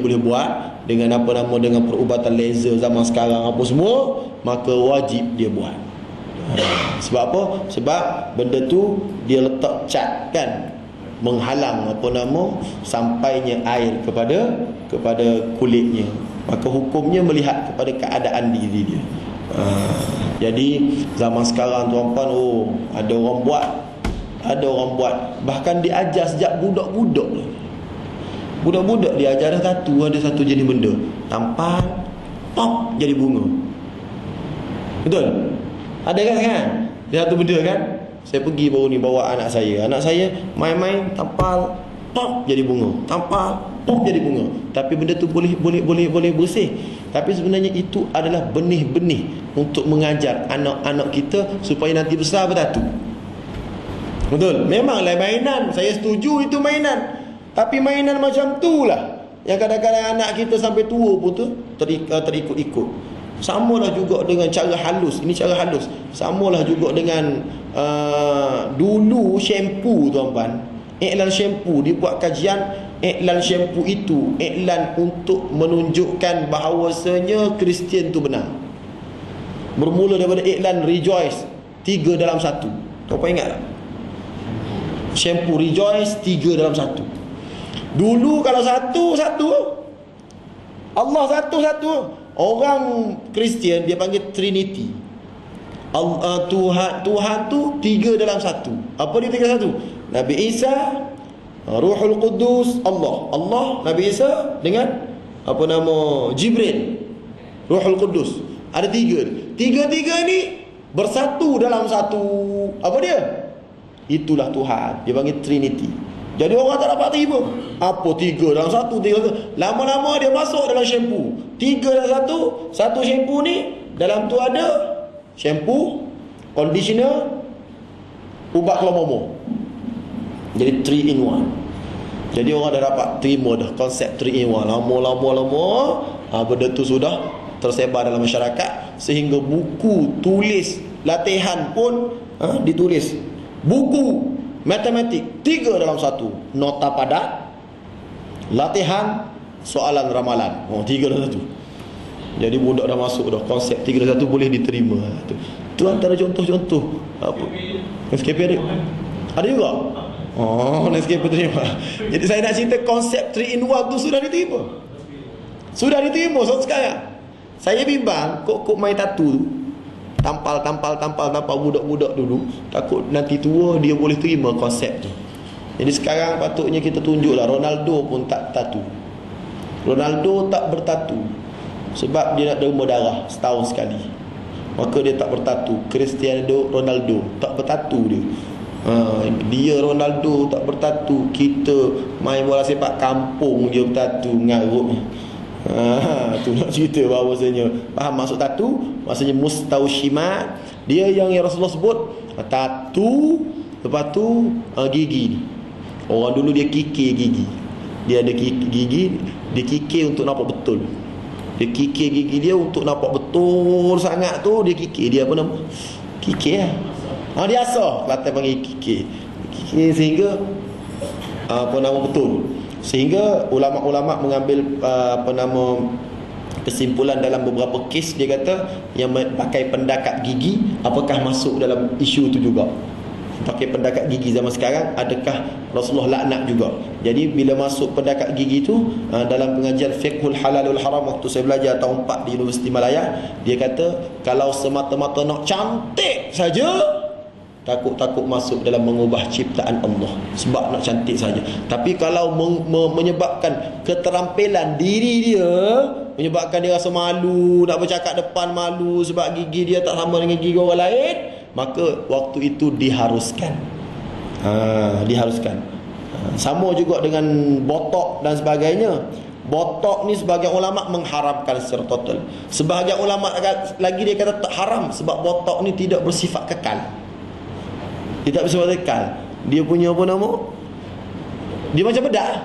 boleh buat dengan apa nama, dengan perubatan laser zaman sekarang apa semua, maka wajib dia buat. Sebab apa? Sebab benda tu dia letak cat kan, menghalang apa nama sampainya air kepada kulitnya. Maka hukumnya melihat kepada keadaan diri dia. Jadi zaman sekarang tuan-puan, ada orang buat, bahkan diajar sejak budak-budak. Budak-budak diajar ada satu jenis benda, tampal pop jadi bunga. Betul? Ada kan? Dia satu benda kan? Saya pergi baru ni bawa anak saya main-main tampal pop jadi bunga, tampal pop jadi bunga. Tapi benda tu boleh bersih. Tapi sebenarnya itu adalah benih-benih untuk mengajar anak-anak kita supaya nanti besar bertatu. Betul? Memanglah mainan, saya setuju itu mainan. Tapi mainan macam tu lah yang kadang-kadang anak kita sampai tua pun tu terikut-ikut. Samalah juga dengan cara halus. Ini cara halus. Samalah juga dengan dulu shampoo tuan-tuan. Iklan shampoo, dibuat kajian. Iklan shampoo itu iklan untuk menunjukkan bahawasanya Kristian tu benar. Bermula daripada iklan Rejoice 3 dalam 1. Tuan-tuan ingat tak? Shampoo Rejoice 3 dalam 1. Dulu kalau satu Allah satu. Orang Kristian dia panggil Trinity. Tuhan tu 3 dalam 1. Apa dia 3 dalam 1? Nabi Isa, Ruhul Qudus, Allah, Nabi Isa dengan apa nama, Jibril, Ruhul Qudus. Ada 3. Tiga-tiga ni bersatu dalam satu. Apa dia? Itulah Tuhan. Dia panggil Trinity. Jadi orang tak dapat terima. Apa 3 dalam 1? Lama-lama dia masuk dalam shampoo. 3 dalam 1. Satu shampoo ni dalam tu ada shampoo, conditioner, ubat keluar momor. Jadi 3 in 1. Jadi orang dah dapat terima dah konsep 3 in 1. Lama benda tu sudah tersebar dalam masyarakat, sehingga buku tulis latihan pun ditulis. Buku matematik 3 dalam 1. Nota padat, latihan, soalan ramalan. 3 dalam 1. Jadi budak dah masuk dah konsep 3 dalam 1 boleh diterima. Tu antara contoh-contoh. Apa? Nescafe ada? Ada juga? Nescafe terima. Jadi saya nak cerita konsep 3 in 1 tu sudah diterima. Sudah diterima sekarang. Saya bimbang kok main tattoo tu. Tampal budak-budak dulu, takut nanti tua dia boleh terima konsep tu. Jadi sekarang patutnya kita tunjuklah. Ronaldo pun tak tatu. Ronaldo tak bertatu sebab dia nak derma darah setahun sekali, maka dia tak bertatu. Cristiano Ronaldo tak bertatu dia. Dia Ronaldo tak bertatu. Kita main bola sepak kampung dia bertatu ngarut. Tu nak cerita bahawasanya, faham maksud tatu? Maksudnya mustausyimat. Dia yang Rasulullah sebut tatu. Lepas tu gigi ni, orang dulu dia kikir gigi. Dia ada gigi, dia kikir untuk nampak betul. Dia kikir gigi dia untuk nampak betul sangat tu. Dia kikir, dia apa nama? Kikir lah. Dia asah Kelantan panggil kikir. Kikir sehingga apa nama betul. Sehingga ulama-ulama mengambil kesimpulan dalam beberapa kes. Dia kata yang pakai pendakat gigi, apakah masuk dalam isu tu juga? Pakai pendakat gigi zaman sekarang, adakah Rasulullah laknat juga? Jadi bila masuk pendakat gigi tu, dalam pengajian Fiqhul Halalul Haram waktu saya belajar tahun 4 di Universiti Malaya, dia kata kalau semata-mata nak cantik saja, takut masuk dalam mengubah ciptaan Allah sebab nak cantik saja. Tapi kalau menyebabkan keterampilan diri dia, menyebabkan dia rasa malu, nak bercakap depan malu sebab gigi dia tak sama dengan gigi orang lain, maka waktu itu diharuskan. Sama juga dengan botok dan sebagainya. Botok ni sebahagian ulama mengharamkan secara total. Sebahagian ulama lagi dia kata tak haram sebab botok ni tidak bersifat kekal. Dia tak bersifat kekal. Dia punya apa nama? Dia macam bedak.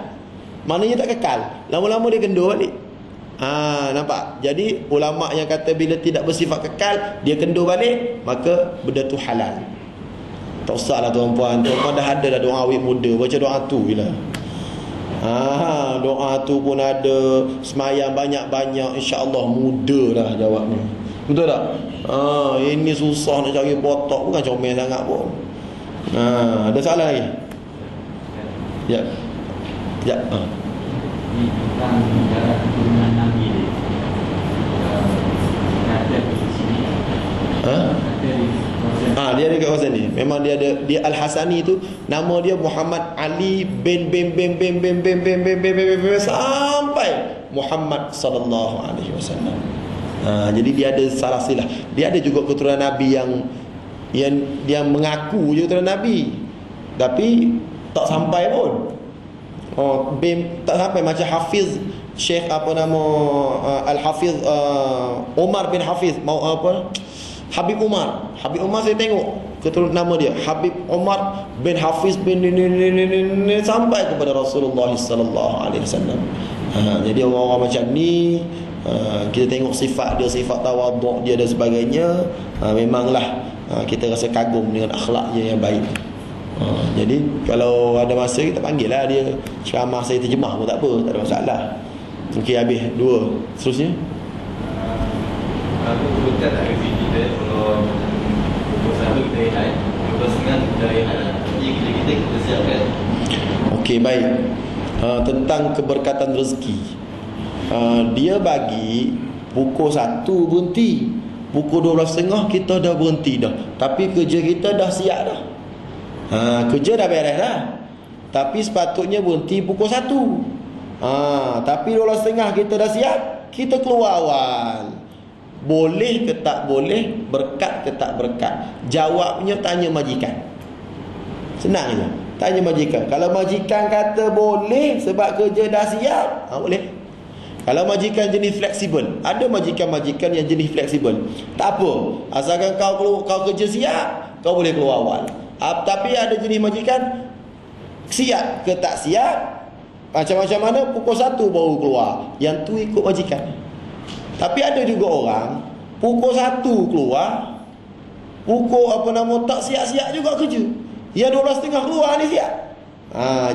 Maknanya tak kekal. Lama-lama dia kendur balik. Nampak? Jadi ulama yang kata bila tidak bersifat kekal, dia kendur balik, maka benda tu halal. Tak usahlah tuan-puan. Tuan-puan dah ada dah doa awet muda, baca doa tu je lah. Doa tu pun ada, semayang banyak-banyak, insya-Allah mudah dah jawabnya. Betul tak? Ini susah nak cari potok, bukan comel sangat pun. Ada soalan lagi? Ya. Ya. Tentang jalan keturunan Nabi ni. Ada di sini. Dia ada kat kawasan ni. Memang dia ada, dia Al-Hasani tu nama dia Muhammad Ali bin sampai Muhammad sallallahu alaihi wasallam. Jadi dia ada salah silah. Dia ada juga keturunan Nabi yang dia mengaku je keturunan Nabi, tapi tak sampai pun. Tak sampai macam Hafiz Syekh Al-Hafiz Umar bin Hafiz Habib Umar saya tengok keturunan nama dia Habib Umar bin Hafiz bin sampai kepada Rasulullah sallallahu alaihi wasallam. Jadi orang-orang macam ni, kita tengok sifat dia, sifat tawaduk dia dan sebagainya, memanglah kita rasa kagum dengan akhlaknya yang baik. Jadi kalau ada masa kita panggil lah dia ceramah, saya terjemah pun tak apa, tak ada masalah. Mungkin habis 2 seterusnya. Aku bukan tak review kita kalau selalu kita rehat, kalau senang kita rehat, kita siapkan. Okey, baik. Tentang keberkatan rezeki, dia bagi pukul 1 berhenti, pukul 12.30 kita dah berhenti dah, tapi kerja kita dah siap dah. Kerja dah beres dah, tapi sepatutnya berhenti pukul 1. Tapi 12.30 kita dah siap, kita keluar awal. Boleh ke tak boleh, berkat ke tak berkat, jawabnya tanya majikan. Senang je, tanya majikan. Kalau majikan kata boleh sebab kerja dah siap, boleh. Kalau majikan jenis fleksibel, ada majikan-majikan yang jenis fleksibel, tak apa, asalkan kau kerja siap, kau boleh keluar awal. Tapi ada jenis majikan siap ke tak siap, macam-macam mana, pukul 1 baru keluar, yang tu ikut majikan. Tapi ada juga orang pukul 1 keluar, pukul tak siap-siap juga kerja, yang 12.30 keluar ni siap.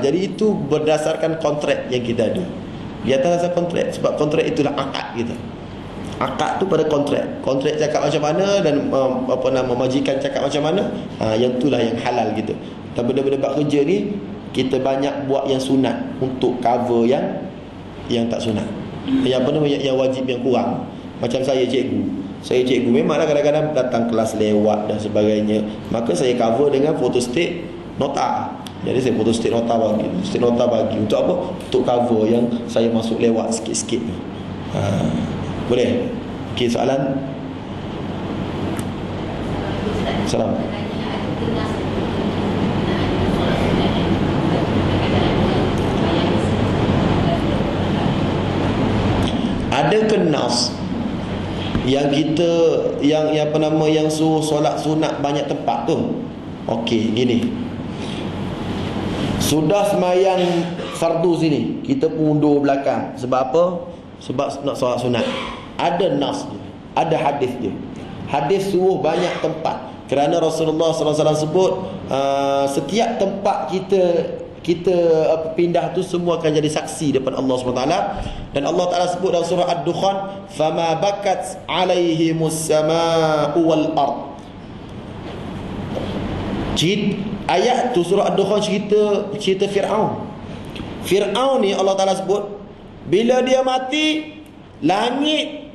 Jadi itu berdasarkan kontrak yang kita ada. Di atas dasar kontrak, sebab kontrak itulah akad kita. Akad tu pada kontrak. Kontrak cakap macam mana dan majikan cakap macam mana, yang itulah yang halal kita. Dan benda-benda bab kerja ni kita banyak buat yang sunat untuk cover yang tak sunat. Yang wajib yang kurang. Macam saya cikgu memanglah kadang-kadang datang kelas lewat dan sebagainya, maka saya cover dengan photostat nota. Jadi saya photostat nota bagi untuk apa? Untuk cover yang saya masuk lewat sikit-sikit. Boleh? Okey, soalan. Salam. Ada ke nas yang kita yang suruh solat sunat banyak tempat tu? Okey, gini. Sudah semayang fardu sini, kita pundur belakang. Sebab apa? Sebab nak solat sunat. Ada nas dia, ada hadis dia. Hadis suruh banyak tempat. Kerana Rasulullah SAW sebut setiap tempat kita pindah tu semua akan jadi saksi depan Allah SWT. Dan Allah Ta'ala sebut dalam surah Ad-Dukhan, fama bakat alaihimus sama'u wal ard. Ayat tu surah Ad-Dukhan cerita Fir'aun. Fir'aun ni Allah Ta'ala sebut, bila dia mati, langit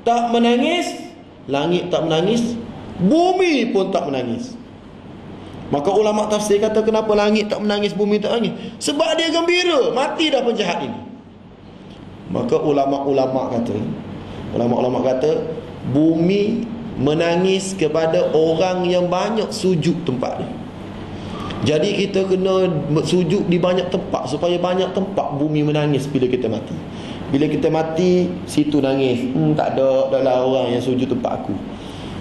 tak menangis, bumi pun tak menangis. Maka ulama tafsir kata, kenapa langit tak menangis, bumi tak menangis? Sebab dia gembira, mati dah penjahat ini. Maka ulama-ulama kata bumi menangis kepada orang yang banyak sujud tempat dia. Jadi kita kena sujud di banyak tempat, supaya banyak tempat bumi menangis bila kita mati. Bila kita mati, situ nangis, tak ada adalah orang yang sujud tempat aku.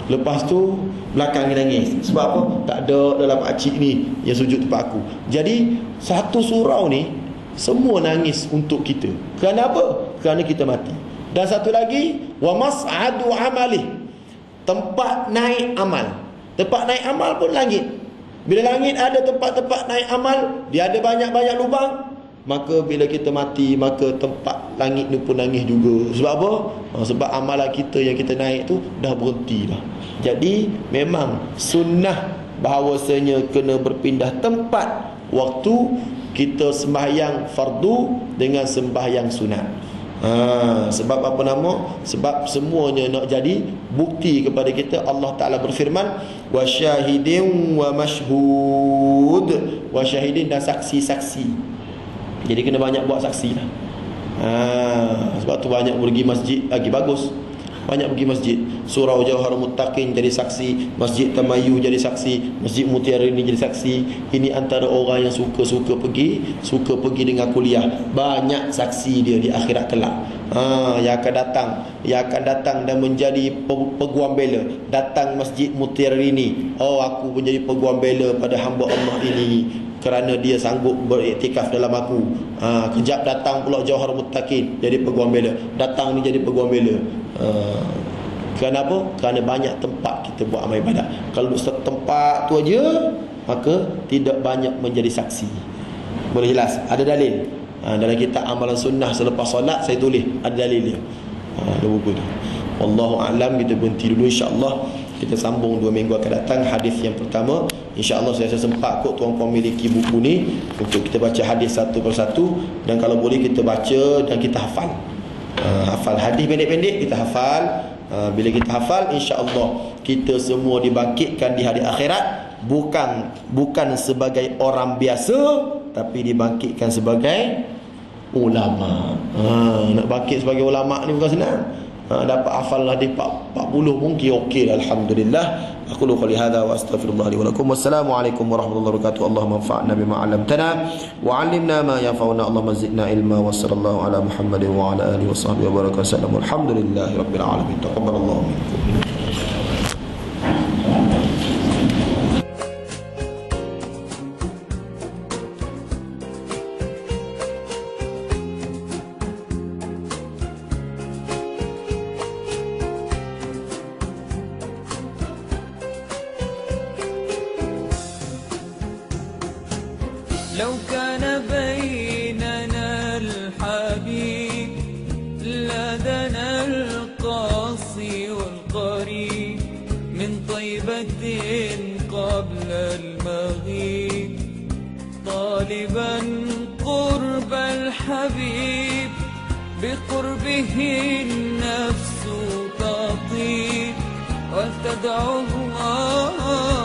Lepas tu belakang dia nangis. Sebab apa? Tak ada dalam pakcik ni yang sujud tempat aku. Jadi satu surau ni semua nangis untuk kita. Kerana apa? Kerana kita mati. Dan satu lagi, wa mas'adu amalih, tempat naik amal. Tempat naik amal pun langit. Bila langit ada tempat-tempat naik amal, dia ada banyak-banyak lubang. maka bila kita mati, maka tempat langit ni pun nangis juga. Sebab apa? Sebab amalan kita yang kita naik tu dah berhenti dah. Jadi memang sunnah bahawasanya kena berpindah tempat waktu kita sembahyang fardu dengan sembahyang sunat. Sebab apa nama? Sebab semuanya nak jadi bukti kepada kita. Allah Ta'ala berfirman, wa syahidin wa mashhud, wa syahidin, dan saksi-saksi. Jadi kena banyak buat saksi lah. Sebab tu banyak pergi masjid lagi bagus. Banyak pergi masjid. Surau Jawharul Muttaqin jadi saksi, Masjid Tamayu jadi saksi, Masjid Mutiara ini jadi saksi. Ini antara orang yang suka pergi dengan kuliah. Banyak saksi dia di akhirat kelak. Yang akan datang dan menjadi peguam bela. Datang Masjid Mutiara ini, aku menjadi peguam bela pada hamba Allah ini kerana dia sanggup beriktikaf dalam aku. Kejap datang pula Jawharul Muttaqin jadi peguam bela. Datang ni jadi peguam bela. Kenapa? Kerana banyak tempat kita buat amal ibadat. Kalau duduk satu tempat tu aja, maka tidak banyak menjadi saksi. Boleh jelas? Ada dalil. Dalam kitab amalan sunnah selepas solat saya tulis, ada dalil dia. Ada buku tu. Wallahu a'lam. Kita berhenti dulu, insya-Allah. Kita sambung 2 minggu akan datang hadis yang pertama. InsyaAllah saya sempat kot tuan-tuan memiliki buku ni untuk kita baca hadis satu persatu. Dan kalau boleh kita baca dan kita hafal. Hafal hadis pendek-pendek, kita hafal. Bila kita hafal, insyaAllah kita semua dibangkitkan di hari akhirat. Bukan sebagai orang biasa, tapi dibangkitkan sebagai ulama. Nak bangkit sebagai ulama ni bukan senang. Dapat hafal hadis 40 mungkin okey, alhamdulillah. Aku qouli hadza wa astaghfirullah li wa lakum. Wassalamualaikum warahmatullahi wabarakatuh. Allahumma anfa'na bima 'allamtana wa 'allimna ma yanfa'una. Allahumma zidna ilma. Wa sallallahu ala Muhammadin wa ala alihi wa sahbihi wa baraka wasallam. Alhamdulillahi rabbil alamin. Taqabbalallahu minkum. لو كان بيننا الحبيب لدنا القاصي والقريب من طيبة قبل المغيب طالبا قرب الحبيب بقربه النفس تطيب وتدعو الله